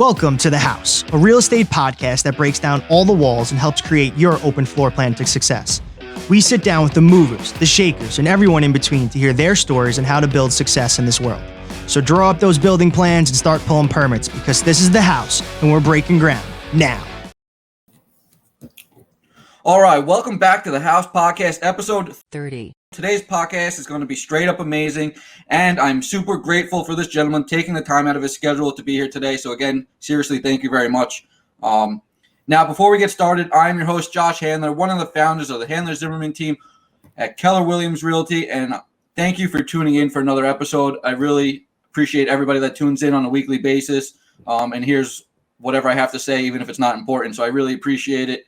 Welcome to The House, a real estate podcast that breaks down all the walls and helps create your open floor plan to success. We sit down with the movers, the shakers, and everyone in between to hear their stories and how to build success in this world. So draw up those building plans and start pulling permits, because this is The House and we're breaking ground now. All right, welcome back to The House Podcast, episode 30. Today's podcast is going to be straight up amazing, and I'm super grateful for this gentleman taking the time out of his schedule to be here today. So again, seriously, thank you very much. Now, before we get started, I'm your host, Josh Handler, one of the founders of the Handler Zimmerman team at Keller Williams Realty, and thank you for tuning in for another episode. I really appreciate everybody that tunes in on a weekly basis, and here's whatever I have to say, even if it's not important. So I really appreciate it.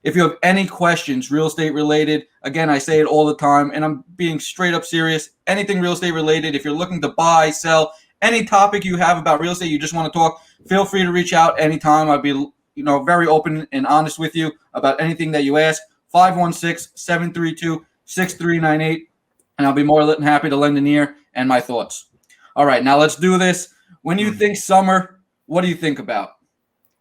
If you have any questions, real estate related, again, I say it all the time, and I'm being straight up serious. Anything real estate related, if you're looking to buy, sell, any topic you have about real estate, you just want to talk, feel free to reach out anytime. I'll be, very open and honest with you about anything that you ask. 516-732-6398, and I'll be more than happy to lend an ear and my thoughts. All right, now let's do this. When you think summer, what do you think about?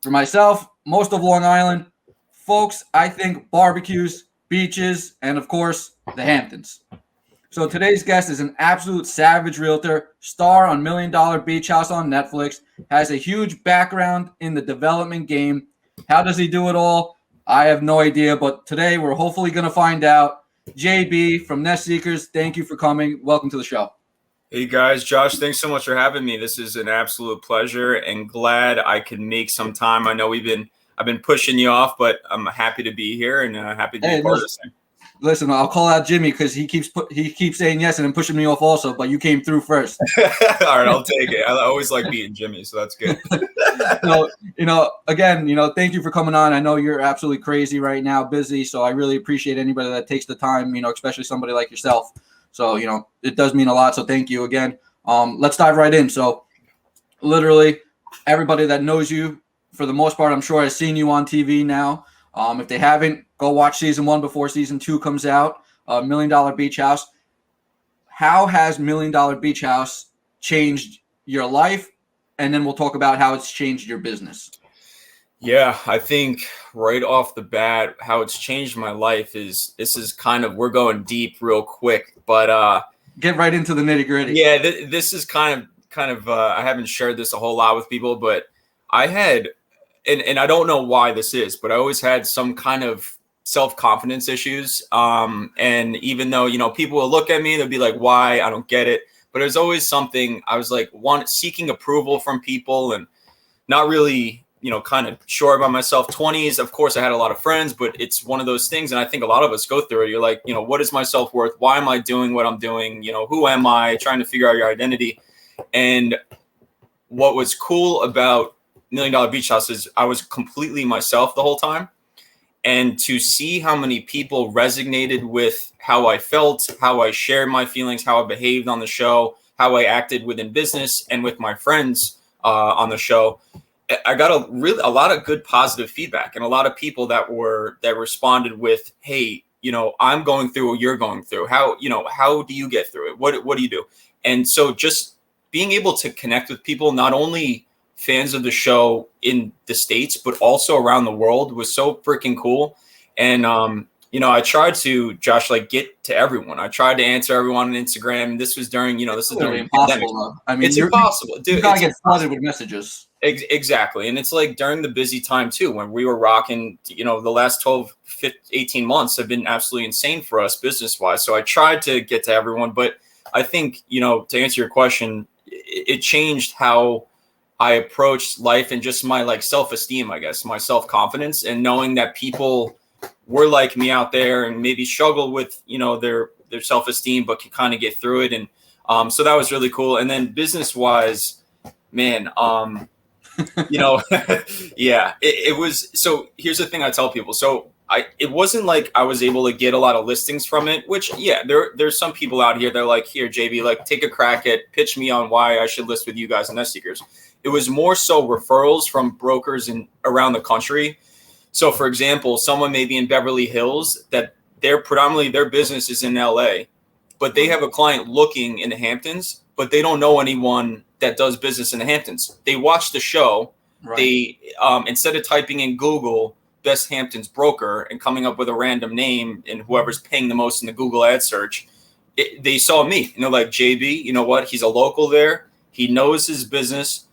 For myself, most of Long Island, folks, I think barbecues, beaches, and of course, the Hamptons. So today's guest is an absolute savage realtor, star on $1 Million Beach House on Netflix, has a huge background in the development game. How does he do it all? I have no idea, but today we're hopefully going to find out. JB from Nest Seekers, thank you for coming. Welcome to the show. Hey guys, Josh, thanks so much for having me. This is an absolute pleasure and glad I could make some time. I know I've been pushing you off, but I'm happy to be here and happy to be part of this thing. Listen, I'll call out Jimmy because he keeps saying yes and then pushing me off also, but you came through first. All right, I'll take it. I always like beating Jimmy, so that's good. Again, thank you for coming on. I know you're absolutely crazy right now, busy, so I really appreciate anybody that takes the time, especially somebody like yourself. So, it does mean a lot, so thank you again. Let's dive right in. So, literally, everybody that knows you, for the most part, I'm sure has seen you on TV now. If they haven't, go watch season 1 before season 2 comes out. $1 Million Beach House. How has $1 Million Beach House changed your life? And then we'll talk about how it's changed your business. Yeah, I think right off the bat, how it's changed my life is we're going deep real quick, but get right into the nitty gritty. Yeah, this is kind of I haven't shared this a whole lot with people, but I had. And I don't know why this is, but I always had some kind of self-confidence issues. And even though, people will look at me, they'll be like, why? I don't get it. But there's always something I was like, seeking approval from people and not really, kind of sure about myself. 20s, of course, I had a lot of friends, but it's one of those things. And I think a lot of us go through it. You're like, what is my self-worth? Why am I doing what I'm doing? Who am I? Trying to figure out your identity. And what was cool about $1 Million Beach House is I was completely myself the whole time. And to see how many people resonated with how I felt, how I shared my feelings, how I behaved on the show, how I acted within business and with my friends on the show, I got a lot of good positive feedback and a lot of people that responded with, hey, I'm going through what you're going through. How do you get through it? What do you do? And so just being able to connect with people, not only fans of the show in the States, but also around the world was so freaking cool. And, I tried to, Josh, get to everyone. I tried to answer everyone on Instagram. This was during, this is during the pandemic. I mean, it's impossible. Dude, you gotta get flooded with messages. Exactly. And it's during the busy time too, when we were rocking, the last 12, 15, 18 months have been absolutely insane for us business wise. So I tried to get to everyone, but I think, to answer your question, it changed how I approached life and just my self-esteem, I guess, my self-confidence, and knowing that people were like me out there and maybe struggle with, their self-esteem, but can kind of get through it. And so that was really cool. And then business-wise, man, yeah, it was. So here's the thing I tell people. So it wasn't like I was able to get a lot of listings from it, which, yeah, there's some people out here that are like, here, JB, take a crack at, pitch me on why I should list with you guys and Nest Seekers. It was more so referrals from brokers around the country. So, for example, someone maybe in Beverly Hills that their business is in LA, but they have a client looking in the Hamptons, but they don't know anyone that does business in the Hamptons. They watch the show they instead of typing in Google best Hamptons broker and coming up with a random name and whoever's paying the most in the Google ad search, they saw me, like JB, you know what? He's a local there. He knows his business.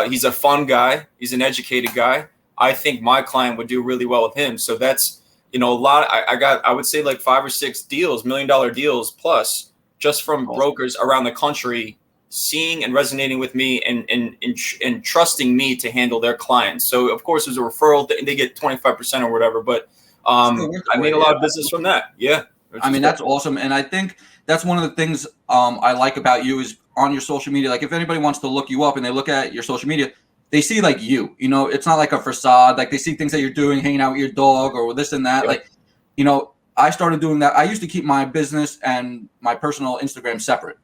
He's a fun guy. He's an educated guy. I think my client would do really well with him. So that's, a lot. I would say like 5 or 6 deals, $1 million deals plus, just from brokers around the country seeing and resonating with me and trusting me to handle their clients. So of course, it was a referral. They get 25% or whatever, but I made a lot of business from that. Yeah. I mean, that's awesome. And I think that's one of the things I like about you is on your social media. Like if anybody wants to look you up and they look at your social media, they see like you, it's not like a facade. Like they see things that you're doing, hanging out with your dog or this and that. Yeah. Like, I started doing that. I used to keep my business and my personal Instagram separate.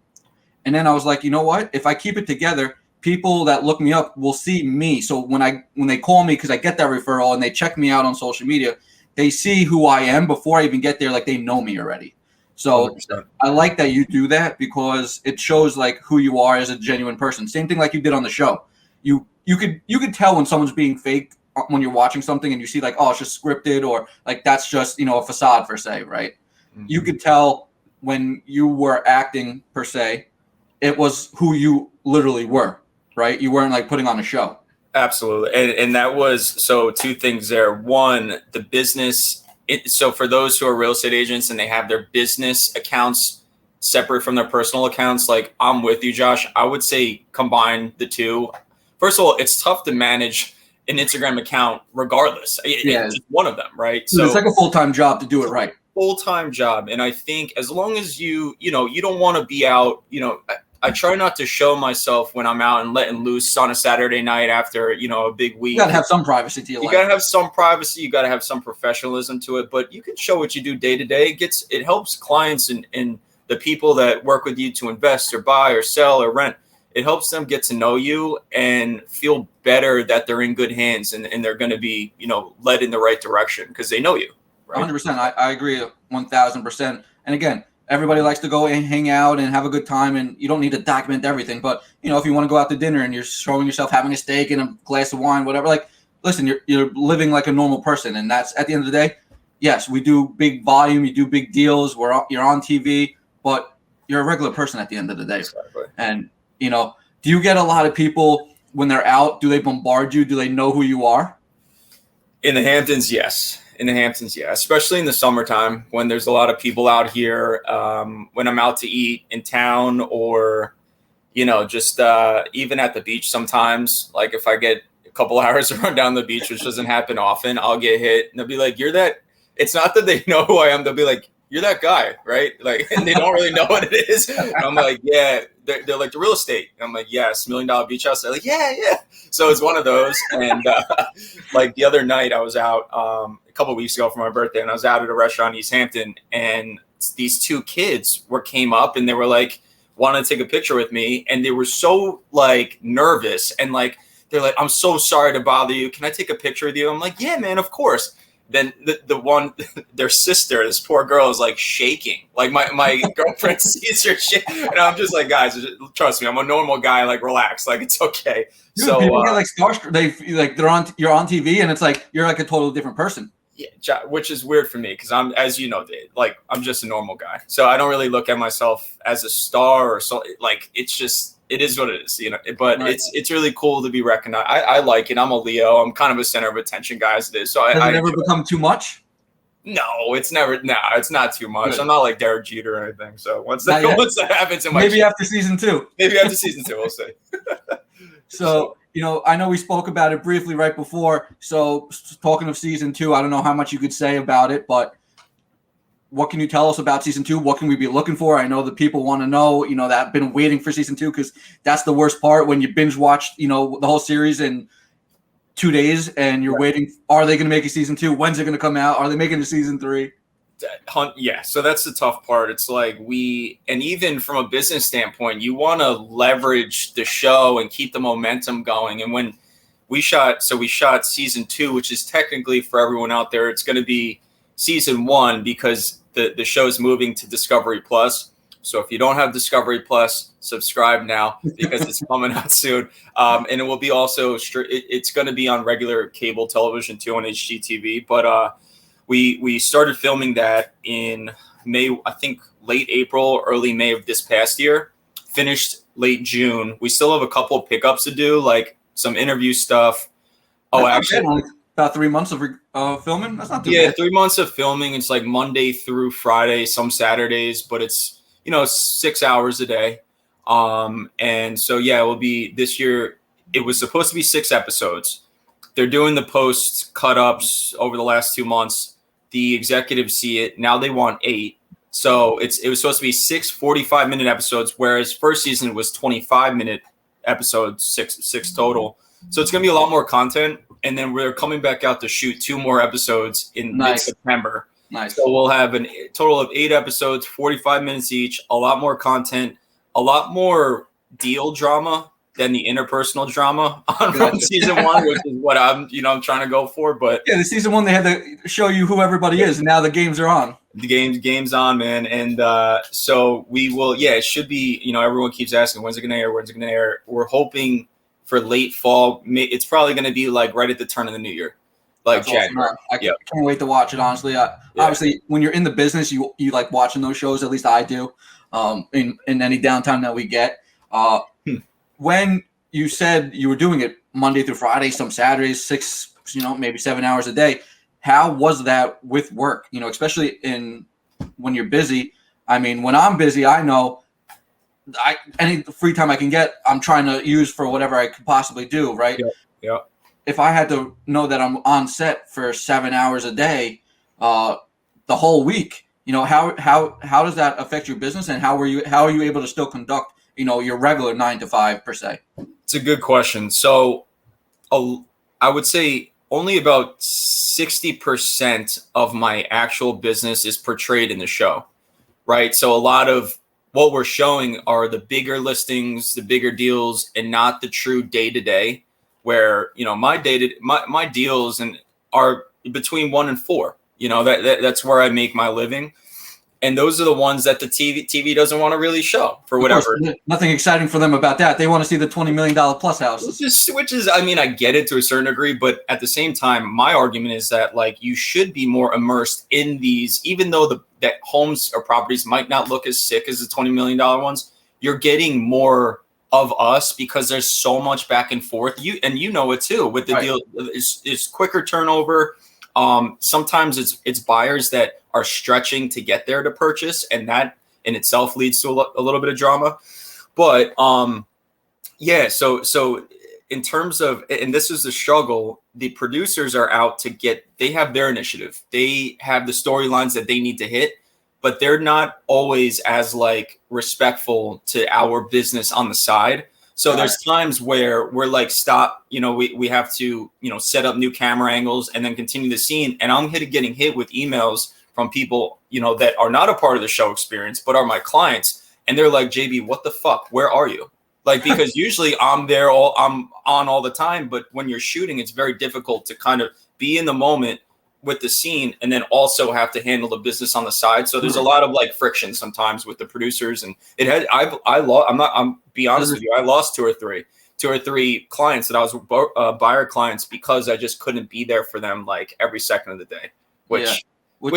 And then I was like, you know what? If I keep it together, people that look me up will see me. So when they call me, because I get that referral and they check me out on social media, they see who I am before I even get there. Like they know me already. So 100%. I like that you do that because it shows like who you are as a genuine person. Same thing like you did on the show. You could tell when someone's being fake when you're watching something and you see like, oh, it's just scripted or like that's just, a facade per se, right? Mm-hmm. You could tell when you were acting per se, it was who you literally were, right? You weren't like putting on a show. Absolutely. And that was, so 2 things there. One, the business. So for those who are real estate agents and they have their business accounts separate from their personal accounts, like I'm with you, Josh, I would say combine the 2. First of all, it's tough to manage an Instagram account regardless. It's just one of them, right? So it's like a full-time job to do it right. Full-time job. And I think as long as you don't want to be out, I try not to show myself when I'm out and letting loose on a Saturday night after, a big week. You got to have some privacy to your life. You got to have some privacy. You got to have some professionalism to it. But you can show what you do day to day. It helps clients and the people that work with you to invest or buy or sell or rent. It helps them get to know you and feel better that they're in good hands and they're going to be, led in the right direction because they know you. Right? 100%. I agree 1,000%. And again, everybody likes to go and hang out and have a good time, and you don't need to document everything. But, if you want to go out to dinner and you're showing yourself having a steak and a glass of wine, whatever, like, listen, you're living like a normal person. And that's at the end of the day, yes, we do big volume, you do big deals, you're on TV, but you're a regular person at the end of the day. Exactly. And, do you get a lot of people when they're out? Do they bombard you? Do they know who you are? In the Hamptons, yes. Especially in the summertime when there's a lot of people out here. When I'm out to eat in town or, just even at the beach sometimes. Like if I get a couple hours to run down the beach, which doesn't happen often, I'll get hit. And they'll be like, you're that. It's not that they know who I am. They'll be like, you're that guy, right? Like, and they don't really know what it is. And I'm like, yeah. They're like, the real estate. And I'm like, yes, $1 million beach house. They're like, yeah. So it's one of those. And like the other night I was out a couple of weeks ago for my birthday, and I was out at a restaurant in East Hampton, and these 2 kids came up and they were like, wanted to take a picture with me. And they were so like nervous. And like, they're like, I'm so sorry to bother you. Can I take a picture with you? I'm like, yeah, man, of course. Then the one, their sister, this poor girl is like shaking. Like my girlfriend sees her shake. And I'm just like, guys, trust me, I'm a normal guy. Like, relax. Like, it's okay. Dude, so people get like starstruck. You're on TV and it's like, you're like a totally different person. Yeah, which is weird for me because I'm, as you know, Dave, like I'm just a normal guy. So I don't really look at myself as a star or so. Like, it's just, it is what it is, but right. It's really cool to be recognized. I like it. I'm a Leo. I'm kind of a center of attention guy as it is. So Has it ever become too much? No, it's never. No, it's not too much. Good. I'm not like Derek Jeter or anything. So once that happens, maybe after season 2. Maybe after season 2, we'll see. So I know we spoke about it briefly right before. So talking of season 2, I don't know how much you could say about it, but what can you tell us about season 2? What can we be looking for? I know that people want to know, that have been waiting for season 2 because that's the worst part when you binge watch, the whole series in 2 days and you're waiting. Are they going to make a season 2? When's it going to come out? Are they making a season 3? Yeah. So that's the tough part. It's like and even from a business standpoint, you want to leverage the show and keep the momentum going. And when we shot season 2, which is technically for everyone out there, it's going to be season 1 because the show's moving to Discovery Plus. So if you don't have Discovery Plus, subscribe now because it's coming out soon. And it will be also it's going to be on regular cable television too, on HGTV. But we started filming that in May, I think late April, early May of this past year. Finished late June. We still have a couple of pickups to do, like some interview stuff. Oh, actually, only about 3 months of filming. That's not too bad. 3 months of filming. It's like Monday through Friday, some Saturdays, but it's 6 hours a day. And so it will be this year. It was supposed to be 6 episodes. They're doing the post cut ups over the last 2 months. The executives see it now. They want 8. So it was supposed to be 6 45-minute episodes, whereas first season was 25-minute episodes, six total. So it's going to be a lot more content. And then we're coming back out to shoot 2 more episodes in mid-September. Nice. So we'll have a total of 8 episodes, 45 minutes each, a lot more content, a lot more deal drama than the interpersonal drama from season 1, which is what I'm trying to go for. But yeah, the season 1, they had to show you who everybody is, and now the games are on. The game's on, man. And so we will, it should be, everyone keeps asking, when's it going to air? When's it going to air? We're hoping for late fall. It's probably going to be like right at the turn of the new year, like January. Awesome. I can't wait to watch it, honestly. Obviously, when you're in the business, you like watching those shows. At least I do, in any downtime that we get. When you said you were doing it Monday through Friday, some Saturdays, 6, maybe 7 hours a day, how was that with work? Especially when you're busy. I mean, when I'm busy, I know any free time I can get, I'm trying to use for whatever I could possibly do, right? Yeah. If I had to know that I'm on set for 7 hours a day, the whole week, how does that affect your business, and how are you able to still conduct, your regular 9 to 5 per se? It's a good question. So I would say only about 60% of my actual business is portrayed in the show, right? So a lot of what we're showing are the bigger listings, the bigger deals, and not the true day-to-day where, my deals are between 1 and 4. That's where I make my living. And those are the ones that the TV doesn't want to really show for whatever. Nothing exciting for them about that. They want to see the $20 million plus houses. Which is, I mean, I get it to a certain degree, but at the same time, my argument is that you should be more immersed in these, even though that homes or properties might not look as sick as the $20 million ones. You're getting more of us because there's so much back and forth. You know it too with the deal. It's quicker turnover. Sometimes it's buyers that are stretching to get there to purchase, and that in itself leads to a little bit of drama. But so in terms of, and this is the struggle, the producers are out they have their initiative. They have the storylines that they need to hit, but they're not always as respectful to our business on the side. So there's times where we're stop, we have to, set up new camera angles and then continue the scene. And I'm getting hit with emails from people, that are not a part of the show experience, but are my clients. And they're like, JB, what the fuck? Where are you? Because usually I'm on all the time. But when you're shooting, it's very difficult to kind of be in the moment with the scene and then also have to handle the business on the side. So there's a lot of friction sometimes with the producers, and I'm be honest with you, I lost two or three clients that I was buyer clients because I just couldn't be there for them every second of the day, which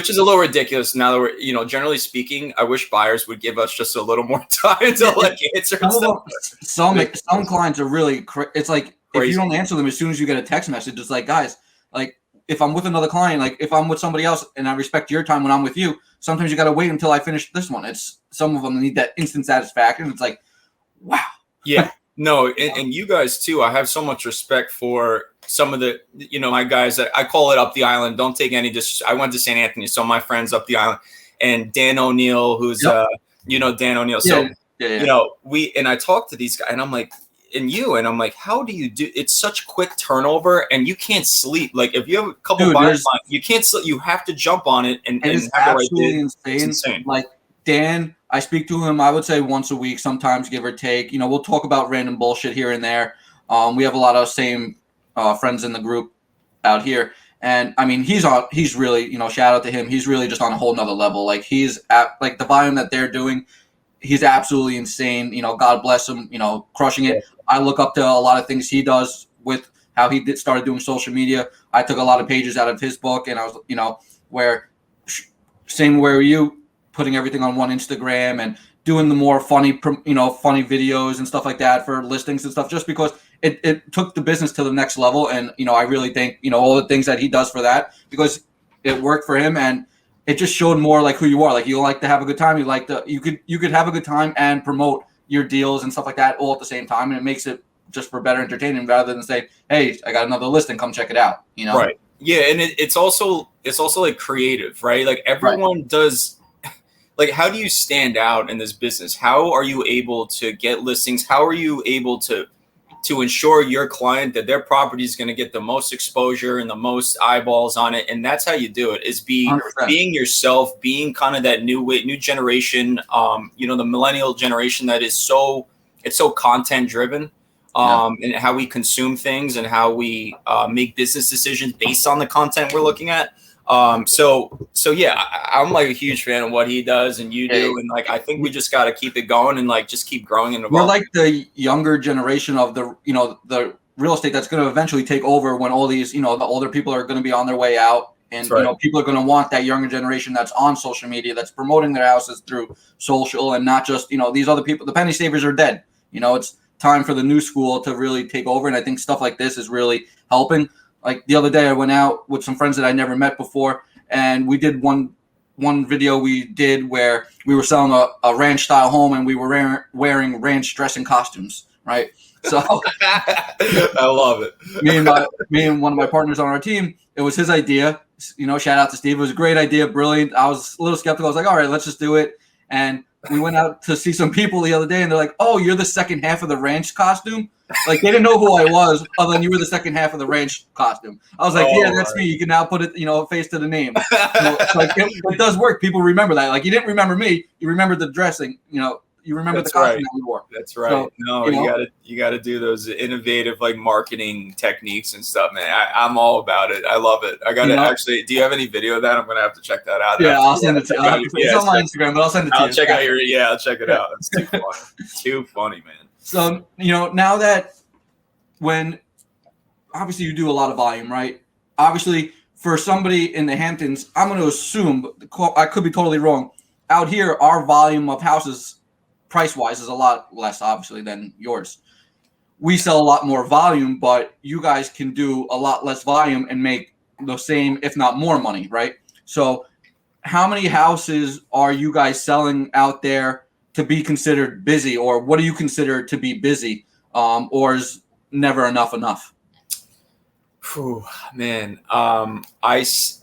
is a little ridiculous. Now that we're, generally speaking, I wish buyers would give us just a little more time to answer stuff. Some clients are really, it's crazy. If you don't answer them as soon as you get a text message, it's guys, if I'm with another client, if I'm with somebody else and I respect your time when I'm with you, sometimes you got to wait until I finish this one. Some of them need that instant satisfaction. It's wow. Yeah, no. And you guys too, I have so much respect for some of the, my guys that I call it up the island. Don't take any disrespect. I went to St. Anthony. So my friends up the island, and Dan O'Neill, who's, Dan O'Neill. So, and I talked to these guys and I'm like, I'm like, how do you do? It's such quick turnover, and you can't sleep. If you have a couple buyers, you can't sleep. You have to jump on it and it's have absolutely insane. It's insane. Dan, I speak to him, I would say once a week, sometimes give or take. We'll talk about random bullshit here and there. We have a lot of same friends in the group out here, and I mean, he's really, shout out to him. He's really just on a whole nother level. He's at the volume that they're doing. he's absolutely insane. God bless him. Crushing it. I look up to a lot of things he does with how he started doing social media. I took a lot of pages out of his book, and I was, where same where you putting everything on one Instagram and doing the more funny videos and stuff like that for listings and stuff, just because it took the business to the next level. And, I really think, all the things that he does for that, because it worked for him, and it just showed more like who you are. Like, you like to have a good time. You could have a good time and promote your deals and stuff like that all at the same time. And it makes it just for better entertainment rather than say, hey, I got another listing, come check it out. Right. Yeah. And it's also like creative, right? Like everyone does. Like, how do you stand out in this business? How are you able to get listings? How are you able to ensure your client that their property is going to get the most exposure and the most eyeballs on it? And that's how you do it, is being yourself, being kind of that new generation, the millennial generation that is so content driven, and how we consume things and how we make business decisions based on the content we're looking at. So yeah, I'm like a huge fan of what he does and you do. And like, I think we just got to keep it going and like, just keep growing and evolving. We're like the younger generation of the real estate that's going to eventually take over when all these, the older people are going to be on their way out. And, people are going to want that younger generation that's on social media, that's promoting their houses through social, and not just, these other people. The penny savers are dead. It's time for the new school to really take over. And I think stuff like this is really helping. Like the other day, I went out with some friends that I never met before, and we did one video we did where we were selling a ranch style home, and we were wearing ranch dressing costumes, right? So I love it. me and one of my partners on our team, it was his idea. Shout out to Steve. It was a great idea, brilliant. I was a little skeptical. I was like, all right, let's just do it. And we went out to see some people the other day, and they're like, oh, you're the second half of the ranch costume? Like, they didn't know who I was, other than you were the second half of the ranch costume. I was like, yeah, that's me. You can now put it, face to the name. It does work. People remember that. Like, you didn't remember me. You remember the dressing. You remember the costume that we wore. That's right. So, you gotta do those innovative like marketing techniques and stuff, man. I'm all about it. I love it. I gotta actually. Do you have any video of that? I'm gonna have to check that out. Yeah, I'll send it to you. It's on my Instagram, but I'll send it to you. I'll check out I'll check it out. It's too funny. Too funny, man. So now that when obviously you do a lot of volume, right? Obviously, for somebody in the Hamptons, I'm going to assume, I could be totally wrong. Out here, our volume of houses, price-wise, is a lot less, obviously, than yours. We sell a lot more volume, but you guys can do a lot less volume and make the same, if not more money, right? So how many houses are you guys selling out there to be considered busy, or what do you consider to be busy, or is never enough? Whew, man, it's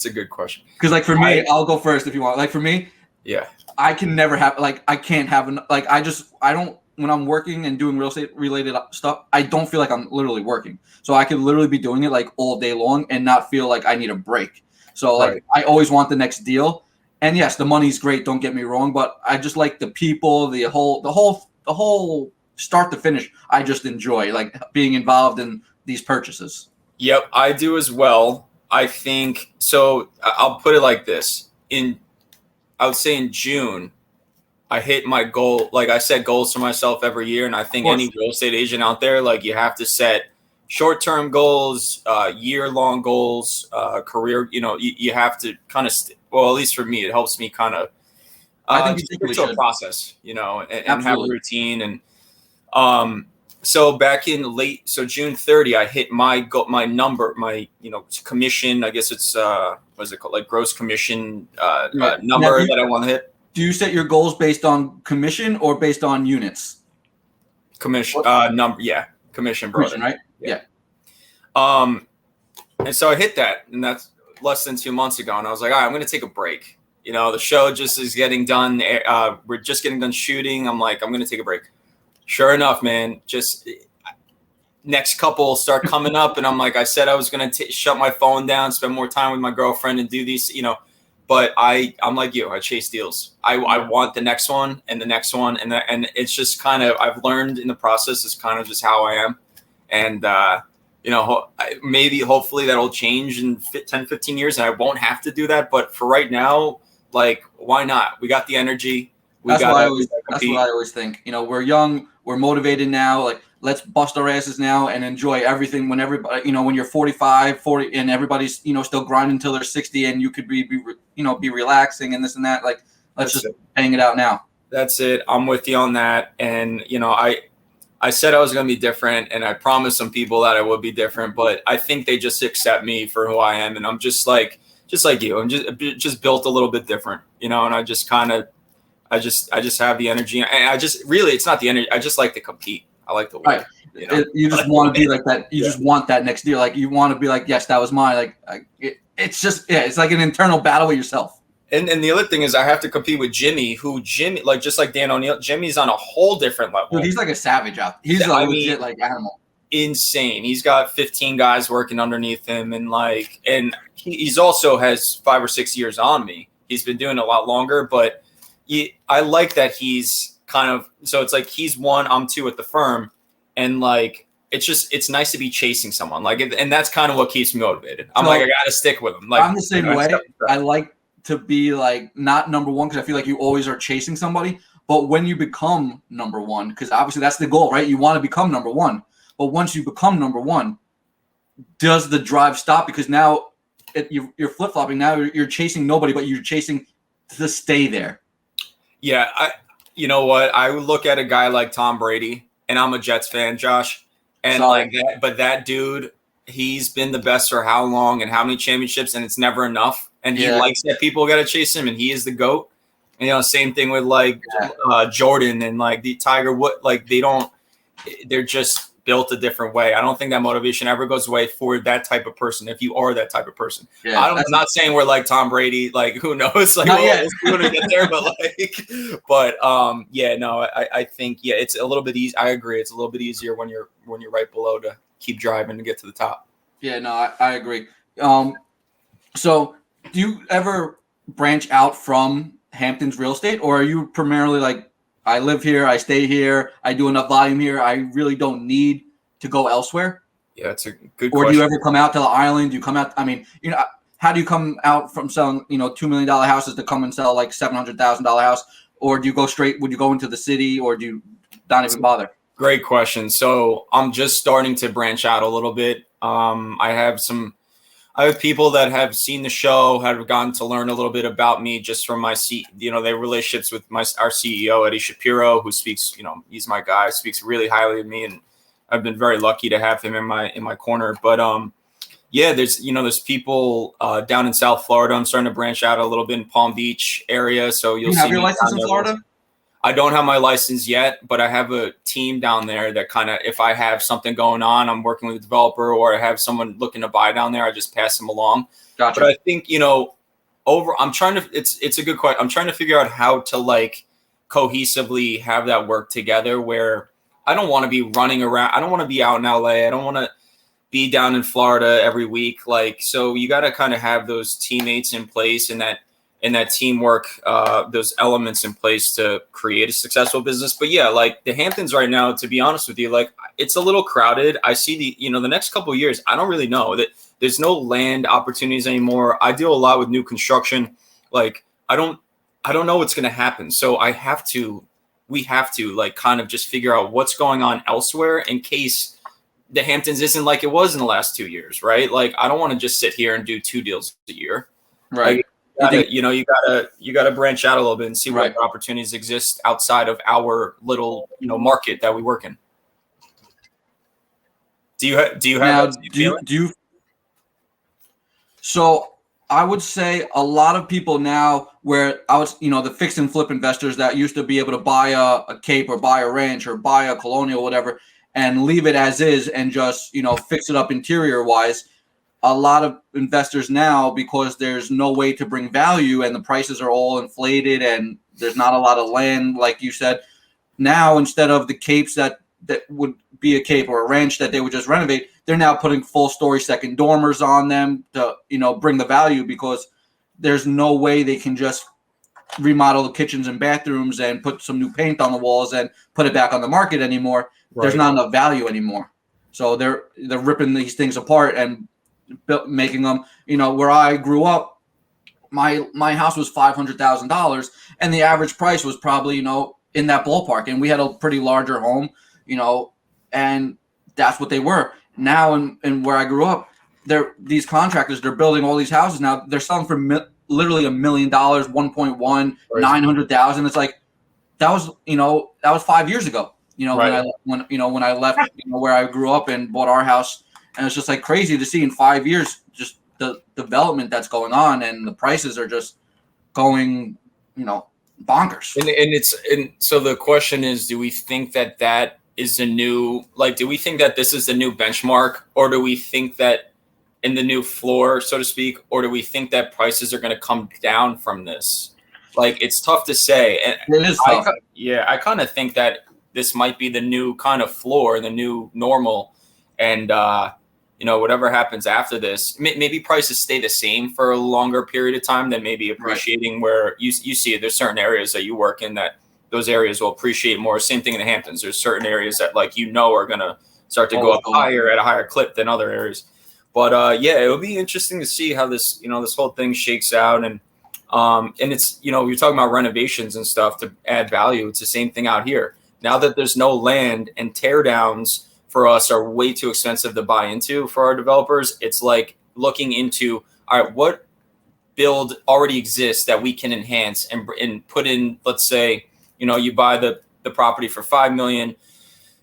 a good question. Because like for me, I'll go first if you want. Like for me, yeah, I can never have, like, I can't have, like, I don't, when I'm working and doing real estate related stuff, I don't feel like I'm literally working. So I could literally be doing it like all day long and not feel like I need a break. So like, I always want the next deal. And yes, the money's great, don't get me wrong, but I just like the people, the whole start to finish. I just enjoy like being involved in these purchases. Yep, I do as well. I think so. I'll put it like this: I would say in June, I hit my goal. Like I set goals for myself every year, and I think any real estate agent out there, like you have to set short-term goals, year-long goals, career. You have to kind of. Well, at least for me, it helps me kind of. I think it's a process, and have a routine. And so back in June 30, I hit my number, commission. I guess it's what's it called, like gross commission number that I want to hit. Do you set your goals based on commission or based on units? Commission number, yeah, commission, brother. Commission, right? Yeah. And so I hit that, and that's less than 2 months ago, and I was like, all right, I'm going to take a break. The show just is getting done. We're just getting done shooting. I'm like, I'm going to take a break. Sure enough, man, just next couple start coming up, and I'm like, I said I was going to shut my phone down, spend more time with my girlfriend, and do these, but I'm like you. I chase deals. I want the next one and the next one, and it's just kind of, I've learned in the process, is kind of just how I am, and maybe hopefully that'll change in 10, 15 years, and I won't have to do that. But for right now, like, why not? We got the energy. That's what I always think. You know, we're young, we're motivated now. Like, let's bust our asses now and enjoy everything. When everybody, you know, when you're 45, 40, and everybody's, you know, still grinding until they're 60, and you could be relaxing and this and that. Like, let's just hang it out now. That's it. I'm with you on that. And you know, I said I was going to be different, and I promised some people that I would be different. But I think they just accept me for who I am, and I'm just like you. I'm just built a little bit different, you know. And I just kind of. I just have the energy, and I just really, it's not the energy. I just like to compete. I like to win. Right. You know? You just want to be like that. You just want that next deal. Like, you want to be like, yes, that was mine. Like it's just, it's like an internal battle with yourself. And the other thing is, I have to compete with Jimmy, like just like Dan O'Neill, Jimmy's on a whole different level. Dude, he's like a savage out there. He's a legit like animal. Insane. He's got 15 guys working underneath him, and he's also has 5 or 6 years on me. He's been doing it a lot longer, but I like that he's kind of, so it's like he's 1, I'm 2 at the firm, and like it's nice to be chasing someone, like, and that's kind of what keeps me motivated. I gotta stick with him. Like, I'm the same way. I like to be like not number one, because I feel like you always are chasing somebody. But when you become number one, because obviously that's the goal, right? You want to become number one. But once you become number one, does the drive stop? Because now you're flip flopping. Now you're chasing nobody, but you're chasing to stay there. Yeah, you know what? I would look at a guy like Tom Brady, and I'm a Jets fan, Josh, and like that. But that dude, he's been the best for how long and how many championships, and it's never enough. And he likes that people got to chase him, and he is the GOAT. And, you know, same thing with like Jordan and like the Tiger Wood. Like, they're just built a different way. I don't think that motivation ever goes away for that type of person. If you are that type of person, I'm not saying we're like Tom Brady. Like, who knows? Like, we'll see when we get there. But I think it's a little bit easy. I agree. It's a little bit easier when you're right below to keep driving to get to the top. Yeah, no, I agree. So do you ever branch out from Hamptons real estate, or are you primarily like, I live here, I stay here, I do enough volume here, I really don't need to go elsewhere? Yeah, that's a good question. Or do you ever come out to the island? Do you come out? I mean, you know, how do you come out from selling, you know, $2 million houses to come and sell like $700,000 house? Or do you go straight? Would you go into the city, or do you not even bother? Great question. So I'm just starting to branch out a little bit. I have people that have seen the show, have gotten to learn a little bit about me just from my their relationships with our CEO, Eddie Shapiro, who speaks, you know, he's my guy, speaks really highly of me, and I've been very lucky to have him in my corner. But there's people down in South Florida. I'm starting to branch out a little bit in Palm Beach area. So you'll see. You have your license in Florida? I don't have my license yet, but I have a team down there that kind of, if I have something going on, I'm working with a developer, or I have someone looking to buy down there, I just pass them along. Gotcha. But I think, you know, it's a good question. I'm trying to figure out how to like cohesively have that work together, where I don't want to be running around. I don't want to be out in LA. I don't want to be down in Florida every week. Like, so you got to kind of have those teammates in place, and that teamwork, those elements in place to create a successful business. But yeah, like the Hamptons right now, to be honest with you, like it's a little crowded. I see the next couple of years, I don't really know that there's no land opportunities anymore. I deal a lot with new construction. Like I don't know what's going to happen. So we have to like kind of just figure out what's going on elsewhere in case the Hamptons isn't like it was in the last 2 years, right? Like I don't want to just sit here and do 2 deals a year. Right. You gotta branch out a little bit and see what opportunities exist outside of our little, market that we work in. So I would say a lot of people now, where the fix and flip investors that used to be able to buy a Cape or buy a ranch or buy a Colonial, whatever, and leave it as is and just, fix it up interior wise. A lot of investors now, because there's no way to bring value and the prices are all inflated and there's not a lot of land, like you said, now instead of the capes that would be a cape or a ranch that they would just renovate, they're now putting full story second dormers on them to, bring the value, because there's no way they can just remodel the kitchens and bathrooms and put some new paint on the walls and put it back on the market anymore. Right. There's not enough value anymore. So they're ripping these things apart and making them, where I grew up, my house was $500,000, and the average price was probably, in that ballpark. And we had a pretty larger home, and that's what they were. Now, in where I grew up, these contractors, they're building all these houses now. They're selling for literally $1 million, 1.1, 900,000. It's like that was 5 years ago. Right. when I left where I grew up and bought our house, and it's just like crazy to see in 5 years just the development that's going on, and the prices are just going bonkers. And so the question is, do we think that is the new, do we think that this is the new benchmark, or do we think that in the new floor, so to speak, or do we think that prices are going to come down from this? It's tough to say. And it is tough. I kind of think that this might be the new kind of floor, the new normal. And, whatever happens after this, maybe prices stay the same for a longer period of time than maybe appreciating, right, where you see it. There's certain areas that you work in that those areas will appreciate more. Same thing in the Hamptons. There's certain areas that are going to start to go up higher at a higher clip than other areas. But it would be interesting to see how this, this whole thing shakes out. And it's, you're talking about renovations and stuff to add value. It's the same thing out here. Now that there's no land, and teardowns for us are way too expensive to buy into for our developers, it's like looking into, all right, what build already exists that we can enhance and put in. Let's say, you buy the property for $5 million,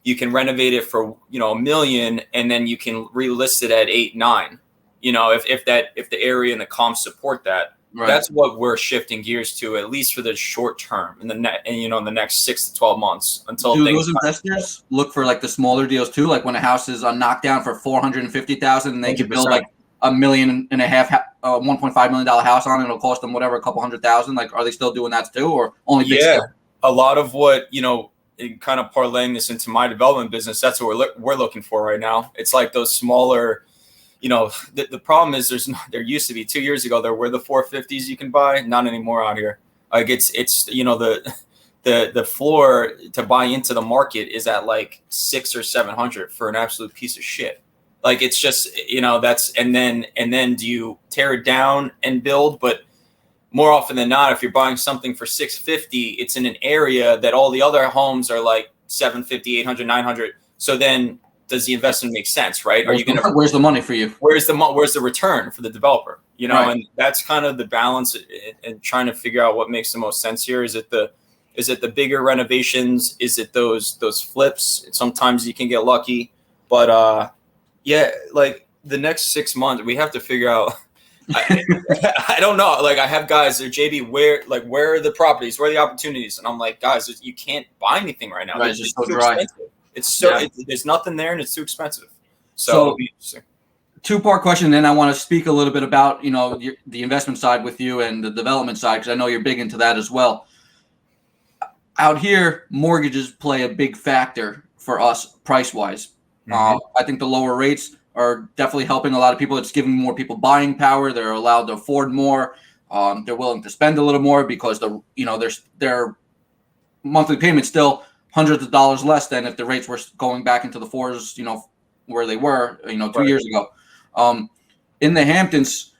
you can renovate it for $1 million, and then you can relist it at 8, 9. If the area and the comps support that. Right. That's what we're shifting gears to, at least for the short term, in the next 6 to 12 months until. Do those investors look for the smaller deals too? Like when a house is on knockdown for $450,000, and they can build $1.5 million, $1.5 million house on it, it'll cost them whatever, a couple $100,000. Are they still doing that too, or only big scale? A lot of what kind of parlaying this into my development business. That's what we're looking for right now. It's like those smaller. The problem is there used to be 2 years ago, there were the 450s you can buy, not anymore out here. It's the floor to buy into the market is at 600 or 700 for an absolute piece of shit. It's just, that's, and then do you tear it down and build? But more often than not, if you're buying something for 650, it's in an area that all the other homes are 750, 800, 900. So then, does the investment make sense, right? Where's the money for you? Where's the return for the developer? Right. And that's kind of the balance and trying to figure out what makes the most sense here. Is it the bigger renovations? Is it those flips? Sometimes you can get lucky, but the next 6 months we have to figure out. I don't know. I have guys, they're JB, where are the properties? Where are the opportunities? And I'm like, guys, you can't buy anything right now. Right, it's just so dry. Expensive. There's nothing there, and it's too expensive. So it'll be interesting. Two-part question. Then I want to speak a little bit about the investment side with you and the development side, because I know you're big into that as well. Out here, mortgages play a big factor for us price-wise. Mm-hmm. I think the lower rates are definitely helping a lot of people. It's giving more people buying power. They're allowed to afford more. They're willing to spend a little more because their monthly payment's still hundreds of dollars less than if the rates were going back into the 4s, where they were, 2 years ago. In the Hamptons,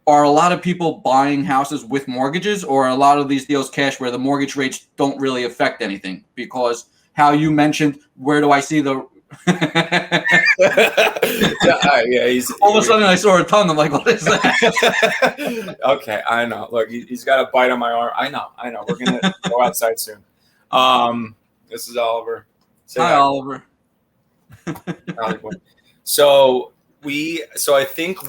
are a lot of people buying houses with mortgages, or are a lot of these deals cash where the mortgage rates don't really affect anything? Because how you mentioned, where do I see the all of a sudden I saw a tongue. I'm like, what is that? Okay, I know. Look, he's got a bite on my arm. I know. We're going to go outside soon. This is Oliver. Hi, Oliver. So I think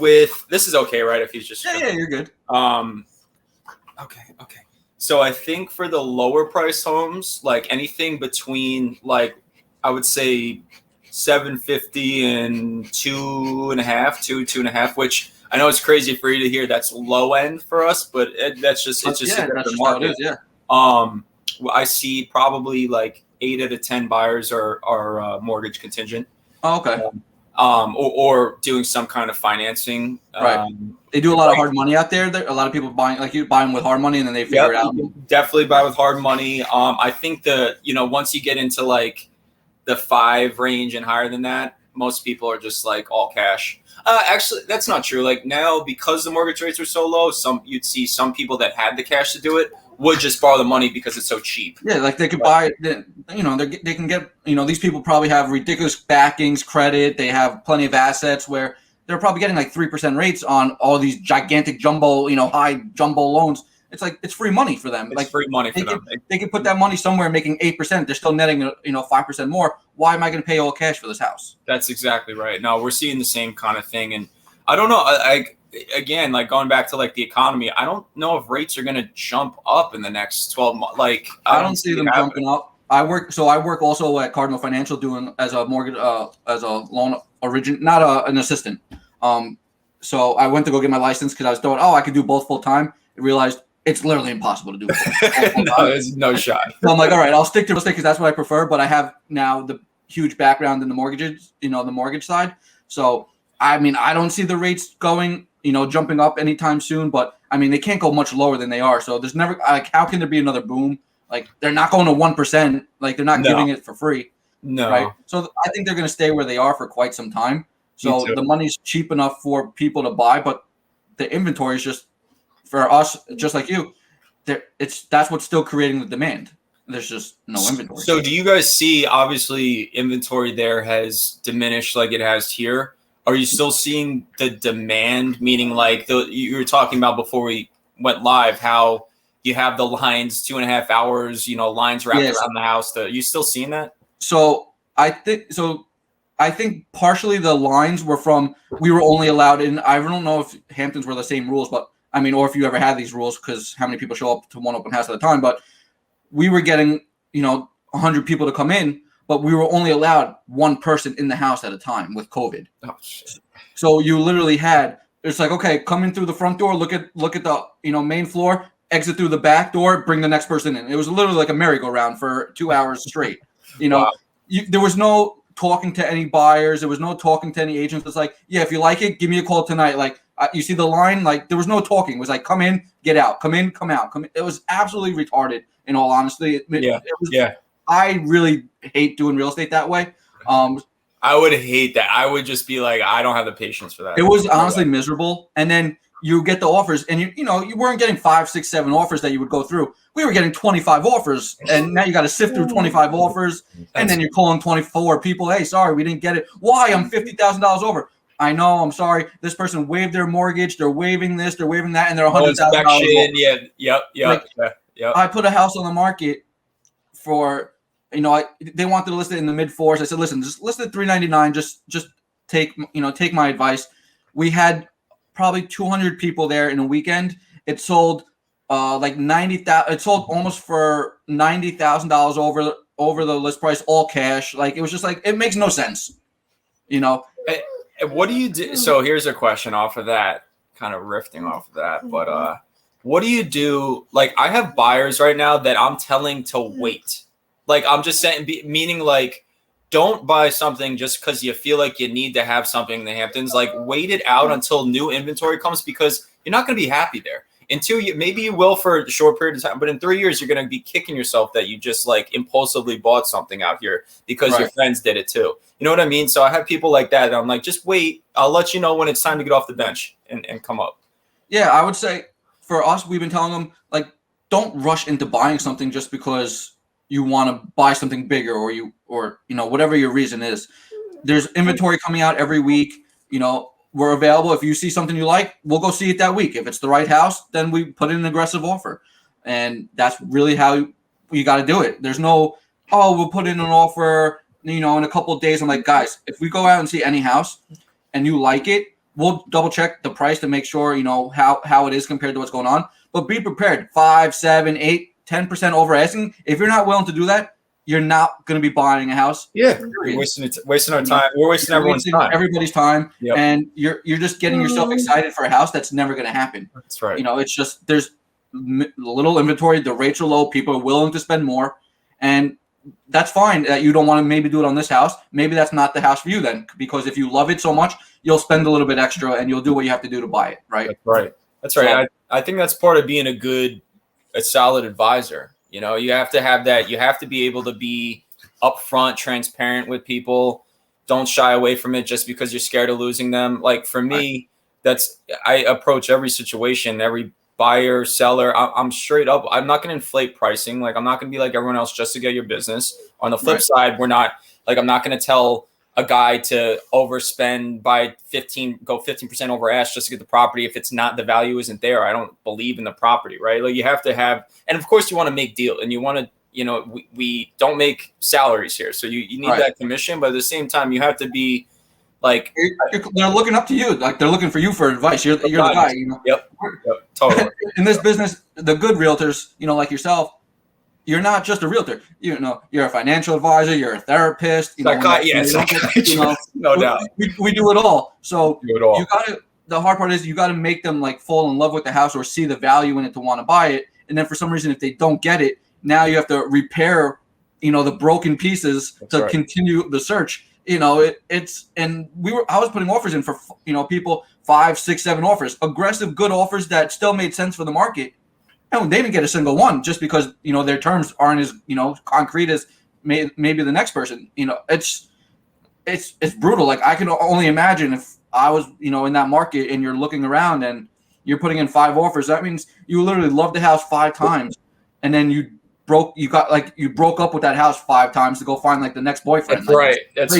this is okay, right? If he's just yeah, you're good. Okay. So I think for the lower price homes, anything between I would say 750 and 2.5, which I know it's crazy for you to hear. That's low end for us, but that's just that's just how it is. Yeah. I see probably 8 out of 10 buyers are mortgage contingent. Oh, okay. Or doing some kind of financing. Right. They do a lot of hard money out there. A lot of people buying, you buy them with hard money, and then they figure it out. Definitely buy with hard money. I think once you get into the 5 range and higher than that, most people are just like all cash. Actually, that's not true. Like now, because the mortgage rates are so low, you'd see some people that had the cash to do it would just borrow the money because it's so cheap. Yeah, like they could buy, you know, they can get, you know, these people probably have ridiculous backings, credit. They have plenty of assets where they're probably getting like 3% rates on all these gigantic jumbo, you know, high jumbo loans. It's like it's free money for them. It's like free money for them. They could put that money somewhere making 8%. They're still netting, you know, 5% more. Why am I going to pay all cash for this house? That's exactly right. No, we're seeing the same kind of thing, and I don't know. Again, like going back to like the economy, I don't know if rates are going to jump up in the next 12 months. Like I don't see them jumping up. I work also at Cardinal Financial doing as a mortgage as a loan not an assistant. So I went to go get my license because I was doing I could do both full time. I realized it's literally impossible to do. No, there's no shot. So I'm like, all right, I'll stick to real estate because that's what I prefer. But I have now the huge background in the mortgages, you know, the mortgage side. So I mean, I don't see the rates going, you know, jumping up anytime soon. But I mean, they can't go much lower than they are. So there's never like, how can there be another boom? Like they're not going to 1%. Like they're not giving it for free. No. Right. So I think they're going to stay where they are for quite some time. So the money's cheap enough for people to buy, but the inventory is just for us, just like you. That's what's still creating the demand. There's just no inventory. So do you guys see, obviously, inventory there has diminished like it has here? Are you still seeing the demand, meaning like you were talking about before we went live, how you have the lines 2.5 hours, you know, lines wrapped around the house? You still seeing that? So I think partially the lines were from we were only allowed in. I don't know if Hamptons were the same rules, but I mean, or if you ever had these rules because how many people show up to one open house at a time. But we were getting, you know, 100 people to come in, but we were only allowed one person in the house at a time with COVID. Oh, shit. So you literally had it's like, okay, come in through the front door, look at the, you know, main floor, exit through the back door, bring the next person in. It was literally like a merry-go-round for 2 hours straight. You know, Wow. There was no talking to any buyers. There was no talking to any agents. It's like, yeah, if you like it, give me a call tonight. Like, you see the line? Like, there was no talking. It was like, come in, get out. Come in, come out. Come in. It was absolutely retarded, in all honesty. I really hate doing real estate that way. I would hate that. I would just be like, I don't have the patience for that. It was honestly miserable. And then you get the offers, and you weren't getting 5, 6, 7 offers that you would go through. We were getting 25 offers, and now you got to sift through 25 offers, and then you're calling 24 people. Hey, sorry, we didn't get it. Why? I'm $50,000 over. I know. I'm sorry. This person waived their mortgage. They're waiving this. They're waiving that, and they're $100,000 over. Yep. I put a house on the market for, they wanted to list it in the mid 4s. I said, listen, just list it $399. Just take my advice. We had probably 200 people there in a weekend. It sold like 90,000. It sold almost for $90,000 over the list price, all cash. Like, it was just like, it makes no sense, What do you do? So here's a question off of that, kind of riffing off of that. But what do you do? Like, I have buyers right now that I'm telling to wait. Like, I'm just saying, meaning like, don't buy something just because you feel like you need to have something in the Hamptons. Like, wait it out until new inventory comes, because you're not going to be happy there. In 2 years, maybe you will for a short period of time, but in 3 years, you're going to be kicking yourself that you just like impulsively bought something out here because your friends did it too. You know what I mean? So I have people like that. I'm like, just wait. I'll let you know when it's time to get off the bench and come up. Yeah, I would say for us, we've been telling them, like, don't rush into buying something just because you want to buy something bigger or whatever your reason is. There's inventory coming out every week. We're available. If you see something you like, we'll go see it that week. If it's the right house, then we put in an aggressive offer. And that's really how you got to do it. There's no, we'll put in an offer, in a couple of days. I'm like, guys, if we go out and see any house and you like it, we'll double check the price to make sure, how it is compared to what's going on. But be prepared. 5, 7, 8, 10% over asking. If you're not willing to do that, you're not going to be buying a house. Yeah, we're wasting our time. We're wasting everyone's time. Everybody's time, and you're just getting yourself excited for a house that's never going to happen. That's right. It's just there's little inventory. The rates are low. People are willing to spend more, and that's fine. That you don't want to maybe do it on this house. Maybe that's not the house for you then, because if you love it so much, you'll spend a little bit extra and you'll do what you have to do to buy it. Right. That's right. I think that's part of being a solid advisor. You have to have that. You have to be able to be upfront, transparent with people. don't shy away from it just because you're scared of losing them. Like for me, I approach every situation, every buyer, seller. I'm straight up. I'm not going to inflate pricing. Like I'm not going to be like everyone else just to get your business. On the flip side, I'm not going to tell a guy to overspend by 15% over ask just to get the property if it's not, the value isn't there. I don't believe in the property, right? Like you have to have, and of course you want to make deal and you want to, we don't make salaries here. So you need that commission, but at the same time, you have to be like, they're looking up to you. Like they're looking for you for advice. You're the guy, Yep, totally. In this business, the good realtors, like yourself, you're not just a realtor. You're a financial advisor. You're a therapist. No doubt. We do it all. So the hard part is you got to make them like fall in love with the house or see the value in it to want to buy it. And then for some reason, if they don't get it, now you have to repair, the broken pieces to continue the search. I was putting offers in for, people 5, 6, 7 offers, aggressive, good offers that still made sense for the market. And they didn't get a single one just because, their terms aren't as, concrete as maybe the next person. It's brutal. Like I can only imagine if I was, in that market and you're looking around and you're putting in 5 offers, that means you literally loved the house 5 times. And then you broke up with that house 5 times to go find like the next boyfriend. That's right. That's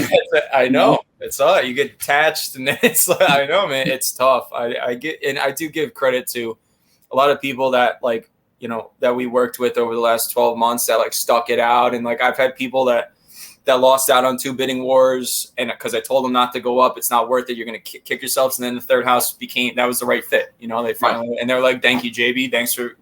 I know. It's you get attached and then it's like, I know, man, it's tough. I do give credit to a lot of people that like, that we worked with over the last 12 months that like stuck it out. And like, I've had people that lost out on 2 bidding wars. And cause I told them not to go up, it's not worth it. You're going to kick yourselves. And then the third house that was the right fit. They finally, and they're like, thank you, JB. Thanks for,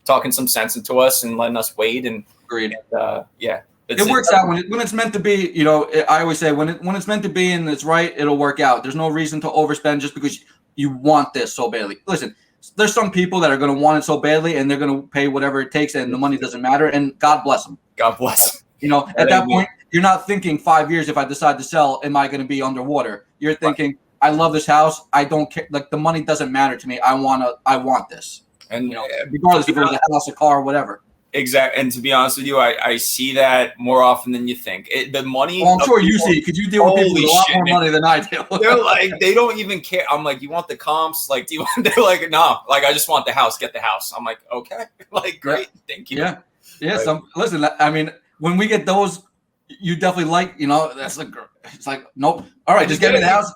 talking some sense into us and letting us wait. And agreed. It works out when it's meant to be. I always say when it's meant to be and it's right, it'll work out. There's no reason to overspend just because you want this so badly. Listen, there's some people that are going to want it so badly and they're going to pay whatever it takes and the money doesn't matter. And God bless them. God bless them. At that point, you're not thinking 5 years, if I decide to sell, am I going to be underwater? You're thinking, I love this house. I don't care. Like the money doesn't matter to me. I want this. And regardless if it was a house, a car, whatever. Exactly. And to be honest with you, I see that more often than you think. The money. Well, I'm sure you see because you deal with people with a lot more money than I do. They're like, they don't even care. I'm like, you want the comps? Like, do you want? They're like, no. Like, I just want the house. Get the house. I'm like, okay. Like, great. Thank you. Yeah. Right. Listen. I mean, when we get those, you definitely like. That's like, it's like, nope. All right, just get me the house.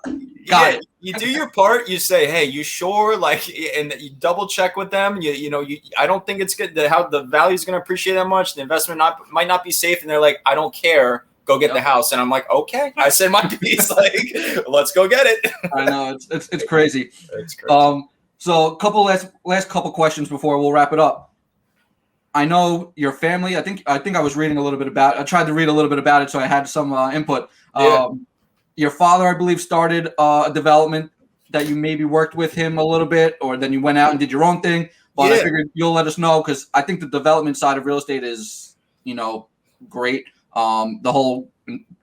Got it. You do your part. You say, "Hey, you sure?" Like, and you double check with them. I don't think it's good. How the value is going to appreciate that much. The investment might not be safe. And they're like, "I don't care. Go get the house." And I'm like, "Okay." I said my piece. Like, let's go get it. I know it's crazy. It's crazy. So last couple questions before we'll wrap it up. I know your family. I think I was reading a little bit about. I tried to read a little bit about it, so I had some input. Your father, I believe, started a development that you maybe worked with him a little bit, or then you went out and did your own thing. But I figured you'll let us know because I think the development side of real estate is, great. The whole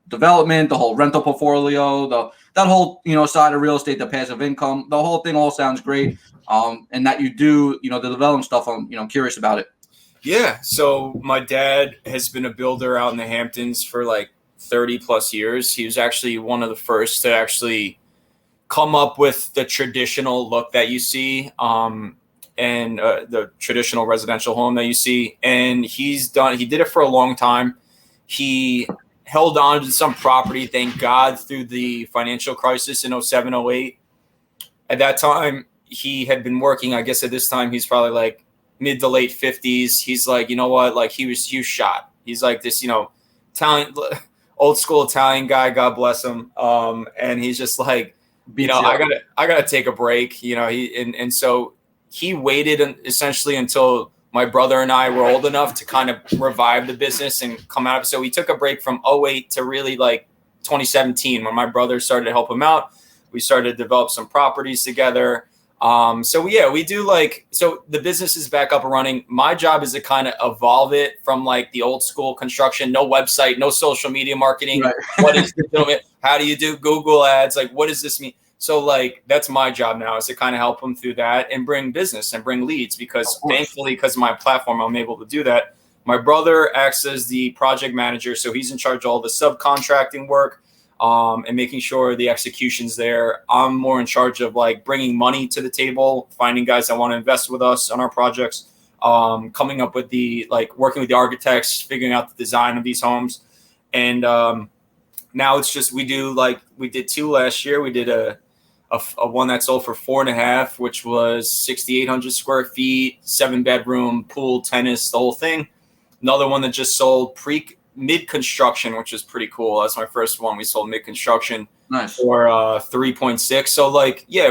development, the whole rental portfolio, that whole, side of real estate, the passive income, the whole thing all sounds great. And that you do, the development stuff, I'm curious about it. Yeah. So my dad has been a builder out in the Hamptons for like 30 plus years. He was actually one of the first to actually come up with the traditional look that you see, and the traditional residential home that you see. And he did it for a long time. He held on to some property, thank God, through the financial crisis in 07, 08. At that time, he had been working, I guess at this time, he's probably like mid to late 50s. He's like, you know what? Like he was shot. He's like this, Italian, old school Italian guy, God bless him. And he's just like, I gotta take a break, and so he waited essentially until my brother and I were old enough to kind of revive the business and come out. So he took a break from 08 to really like 2017 when my brother started to help him out. We started to develop some properties together. We do so the business is back up and running. My job is to kind of evolve it from like the old school construction, no website, no social media marketing. Right. What is how do you do Google ads? Like, what does this mean? So like, that's my job now is to kind of help them through that and bring business and bring leads because thankfully, because of my platform, I'm able to do that. My brother acts as the project manager. So he's in charge of all the subcontracting work. and making sure the execution's there. I'm more in charge of like bringing money to the table, finding guys that want to invest with us on our projects, coming up with working with the architects, figuring out the design of these homes. And now it's just, we did 2 last year. We did a one that sold for 4.5, which was 6,800 square feet, 7-bedroom, pool, tennis, the whole thing. Another one that just sold mid-construction, which is pretty cool. That's my first one. We sold mid-construction. Nice. For 3.6. So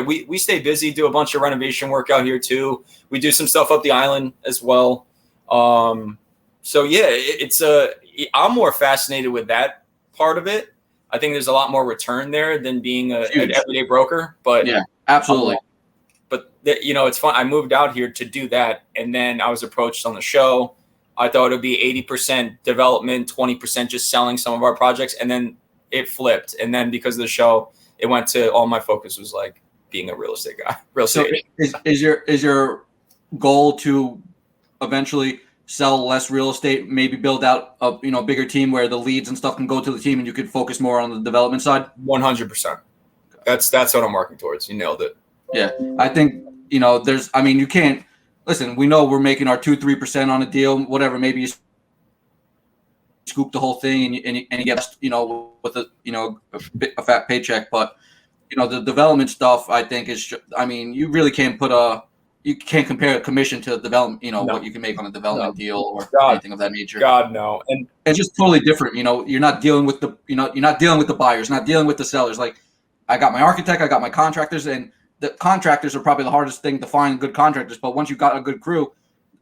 we stay busy, do a bunch of renovation work out here too. We do some stuff up the island as well. I'm more fascinated with that part of it. I think there's a lot more return there than being an everyday broker. But yeah, absolutely. It's fun. I moved out here to do that, and then I was approached on the show. I thought it would be 80% development, 20% just selling some of our projects, and then it flipped. And then because of the show, it went to all my focus was like being a real estate guy. So is your goal to eventually sell less real estate, maybe build out a bigger team where the leads and stuff can go to the team and you could focus more on the development side? 100%. That's what I'm working towards. You nailed it. Yeah. I think, you can't listen, we know we're making our 2-3% on a deal, whatever, maybe you scoop the whole thing and you get, with a fat paycheck, but the development stuff I think is, you really can't you can't compare a commission to development, no. What you can make on a development deal or anything of that nature. God, no. And it's just totally different. You're not dealing with you're not dealing with the buyers, not dealing with the sellers. Like I got my architect, I got my contractors, and the contractors are probably the hardest thing to find, good contractors. But once you've got a good crew,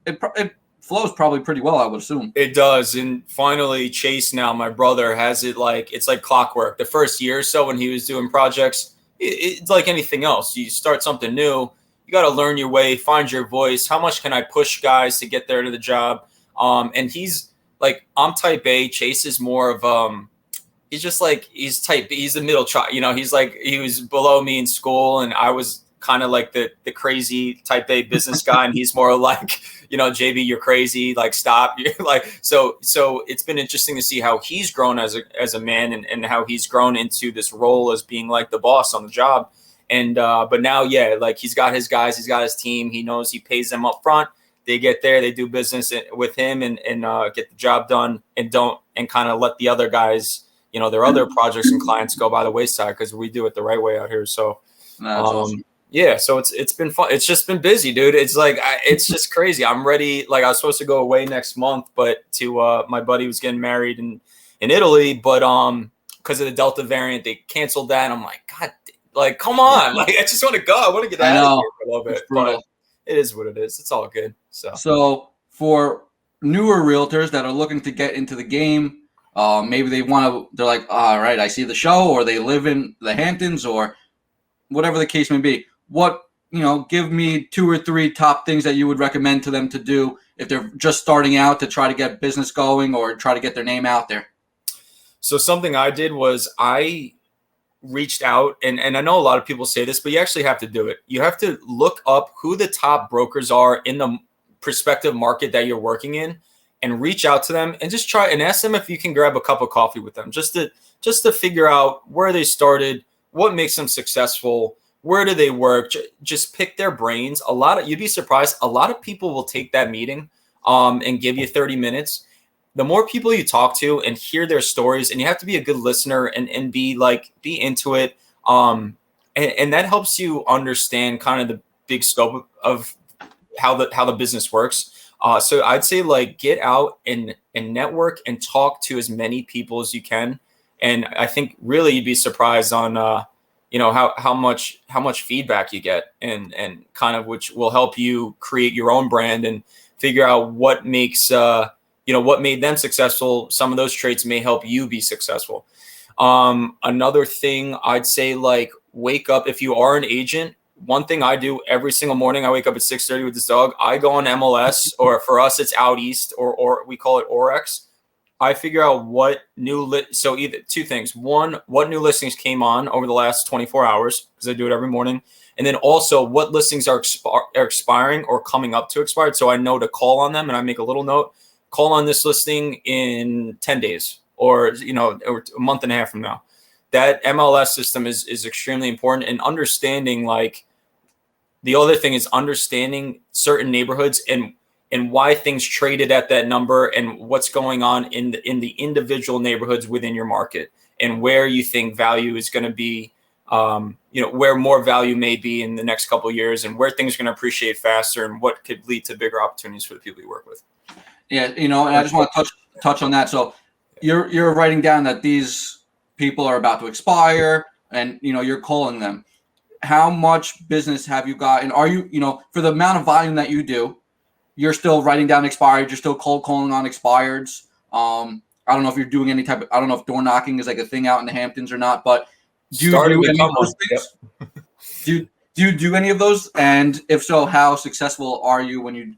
it flows probably pretty well, I would assume. It does. And finally, Chase now, my brother, has it it's like clockwork. The first year or so when he was doing projects, it's like anything else. You start something new, you got to learn your way, find your voice. How much can I push guys to get there to the job? And he's like, I'm type A. Chase is more of, he's just like, he's type B. He's the middle child. He's like, he was below me in school, and I was kind of like the crazy type A business guy, and he's more like, JB, you're crazy, like stop. So it's been interesting to see how he's grown as a man and how he's grown into this role as being like the boss on the job. And but now, he's got his guys, he's got his team. He knows he pays them up front. They get there, they do business with him and get the job done, and kind of let the other guys, their other projects and clients go by the wayside, because we do it the right way out here. So that's awesome. Yeah, so it's been fun. It's just been busy, dude. It's like it's just crazy. I'm ready. Like I was supposed to go away next month, but to my buddy was getting married in Italy, but because of the Delta variant, they canceled that. And I'm like, God, like come on, like I just want to go. I want to get out of here for a little bit. But it is what it is. It's all good. So for newer realtors that are looking to get into the game, maybe they're like, all right, I see the show, or they live in the Hamptons, or whatever the case may be. Give me 2 or 3 top things that you would recommend to them to do if they're just starting out to try to get business going or try to get their name out there. So something I did was I reached out, and I know a lot of people say this, but you actually have to do it. You have to look up who the top brokers are in the prospective market that you're working in, and reach out to them and just try and ask them if you can grab a cup of coffee with them, just to figure out where they started, what makes them successful, where do they work. Just pick their brains. You'd be surprised, a lot of people will take that meeting and give you 30 minutes. The more people you talk to and hear their stories, and you have to be a good listener and be into it. And that helps you understand kind of the big scope of how the business works. So I'd say get out and network and talk to as many people as you can. And I think really you'd be surprised on, how much feedback you get and kind of which will help you create your own brand and figure out what makes, what made them successful. Some of those traits may help you be successful. Another thing I'd say, wake up. If you are an agent, one thing I do every single morning, I wake up at 6:30 with this dog. I go on MLS, or for us, it's Out East, or we call it Orex. I figure out what so either 2 things. One, what new listings came on over the last 24 hours, because I do it every morning. And then also what listings are expiring or coming up to expired. So I know to call on them, and I make a little note, call on this listing in 10 days or a month and a half from now. that MLS system is extremely important, and understanding, like, the other thing is understanding certain neighborhoods and why things traded at that number and what's going on in the individual neighborhoods within your market, and where you think value is going to be, where more value may be in the next couple of years, and where things are going to appreciate faster, and what could lead to bigger opportunities for the people you work with. Yeah, and I just want to touch on that. So you're writing down that these people are about to expire, and you're calling them. How much business have you got? And are you, for the amount of volume that you do, you're still writing down expired, you're still cold calling on expireds? I don't know if you're doing any I don't know if door knocking is like a thing out in the Hamptons or not, but do you do any of those things? Yep. Do you do any of those? And if so, how successful are you when you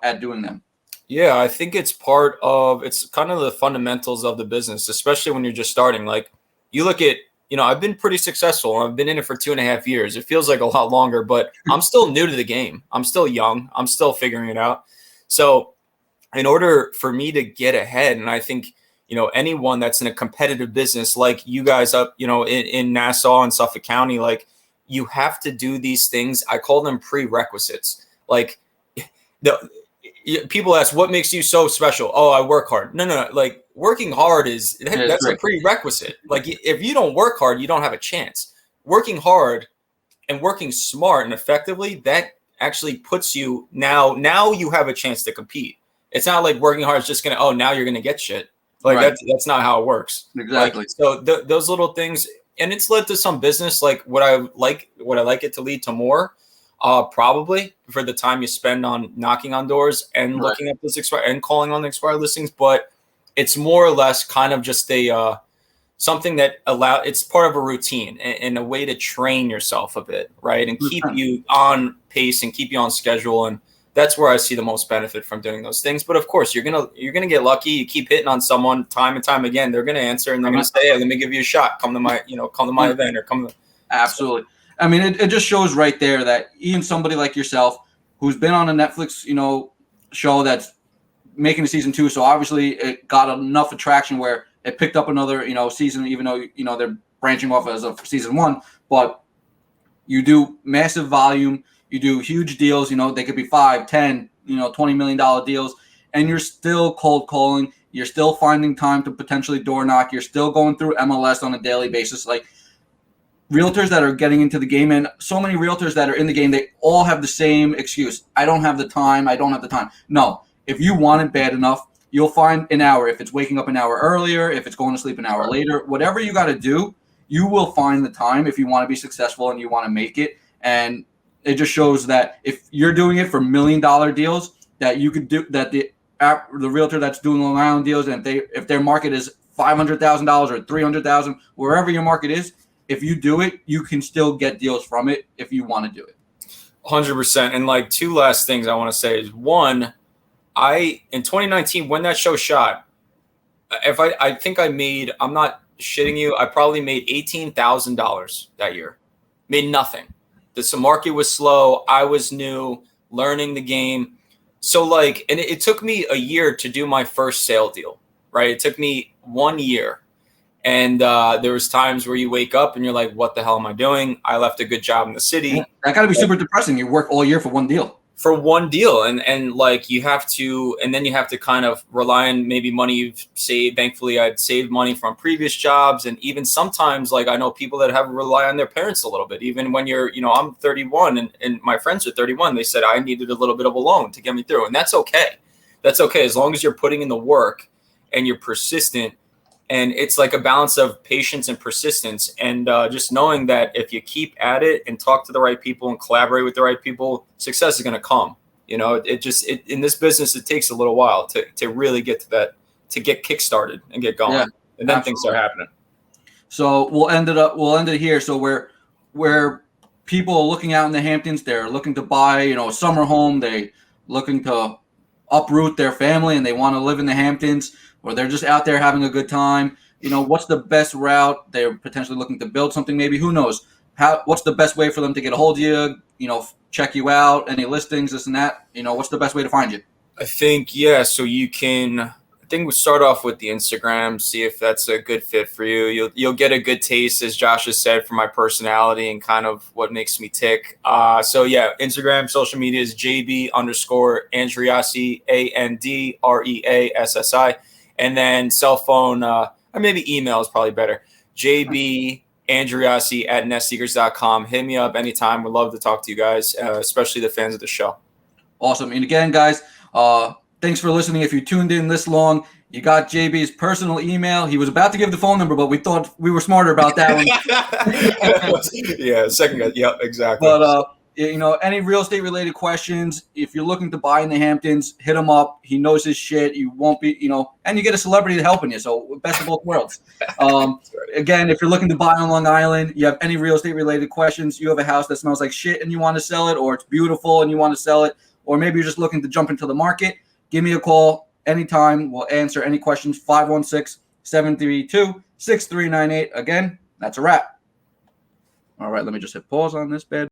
at doing them? Yeah, I think it's it's kind of the fundamentals of the business, especially when you're just starting. Like, you look at, I've been pretty successful. I've been in it for 2.5 years. It feels like a lot longer, but I'm still new to the game. I'm still young. I'm still figuring it out. So in order for me to get ahead, and I think, anyone that's in a competitive business like you guys up, in Nassau and Suffolk County, like, you have to do these things. I call them prerequisites. Like, people ask, what makes you so special? Oh, I work hard. No. Like, working hard that's a prerequisite. Like, if you don't work hard, you don't have a chance. Working hard and working smart and effectively, that actually puts you now you have a chance to compete. It's not like working hard is just now you're going to get shit. Like, right. That's not how it works. Exactly. Like, so those little things, and it's led to some business. Like, would I like it to lead to more? Probably, for the time you spend on knocking on doors and looking at those and calling on the expired listings. But it's more or less kind of just something that it's part of a routine and a way to train yourself a bit, right? And keep you on pace and keep you on schedule. And that's where I see the most benefit from doing those things. But of course, you're gonna get lucky. You keep hitting on someone time and time again, they're gonna answer and they're gonna say, "Hey, let me give you a shot. Come to my event or come to." Absolutely. I mean, it just shows right there that even somebody like yourself, who's been on a Netflix, show that's making a season 2, so obviously it got enough attraction where it picked up another, season, even though they're branching off as of season 1. But you do massive volume, you do huge deals. They could be 5, 10, $20 million deals, and you're still cold calling. You're still finding time to potentially door knock. You're still going through MLS on a daily basis, like. Realtors that are getting into the game, and so many realtors that are in the game, they all have the same excuse. I don't have the time. No, if you want it bad enough, you'll find an hour. If it's waking up an hour earlier, if it's going to sleep an hour later, whatever you got to do, you will find the time if you want to be successful and you want to make it. And it just shows that if you're doing it for $1 million deals, that you could do that. The realtor that's doing Long Island deals, and if their market is $500,000 or $300,000, wherever your market is, if you do it, you can still get deals from it if you want to do it. 100%. And like, 2 last things I want to say is, one, in 2019, when that show shot, I think I made, I'm not shitting you, I probably made $18,000 that year. Made nothing. The market was slow. I was new, learning the game. So like, and it took me a year to do my first sale deal, right? It took me 1 year. And there was times where you wake up and you're like, what the hell am I doing? I left a good job in the city. Yeah, that got to be super depressing. You work all year for one deal. And like, you have to, and then you have to kind of rely on maybe money you've saved. Thankfully, I'd saved money from previous jobs. And even sometimes, like, I know people that have to rely on their parents a little bit. Even when you're, I'm 31 and my friends are 31, they said I needed a little bit of a loan to get me through. And that's okay. That's okay. As long as you're putting in the work and you're persistent. And it's like a balance of patience and persistence, and just knowing that if you keep at it and talk to the right people and collaborate with the right people, success is going to come. In this business, it takes a little while to really get to that, to get kickstarted and get going. Yeah, and then things start happening. So we'll end it here. So where people are looking out in the Hamptons, they're looking to buy, a summer home. They looking to uproot their family and they want to live in the Hamptons, or they're just out there having a good time. What's the best route? They're potentially looking to build something, maybe. Who knows? What's the best way for them to get a hold of you? Check you out, any listings, this and that. What's the best way to find you? I think, so you can think we'll start off with the Instagram, see if that's a good fit for you. You'll get a good taste, as Josh has said, for my personality and kind of what makes me tick. So yeah, Instagram, social media is JB_Andreassi, ANDREASSI. And then cell phone, or maybe email is probably better. JB Andreassi at nestseekers.com. Hit me up anytime. We'd love to talk to you guys, especially the fans of the show. Awesome. And again, guys, thanks for listening. If you tuned in this long, you got JB's personal email. He was about to give the phone number, but we thought we were smarter about that one. Yeah, second guy. Yeah, exactly. But, any real estate related questions, if you're looking to buy in the Hamptons, hit him up. He knows his shit. You won't be, and you get a celebrity helping you. So best of both worlds. Again, if you're looking to buy on Long Island, you have any real estate related questions, you have a house that smells like shit and you want to sell it, or it's beautiful and you want to sell it, or maybe you're just looking to jump into the market, give me a call anytime. We'll answer any questions. 516-732-6398. Again, that's a wrap. All right, let me just hit pause on this bed.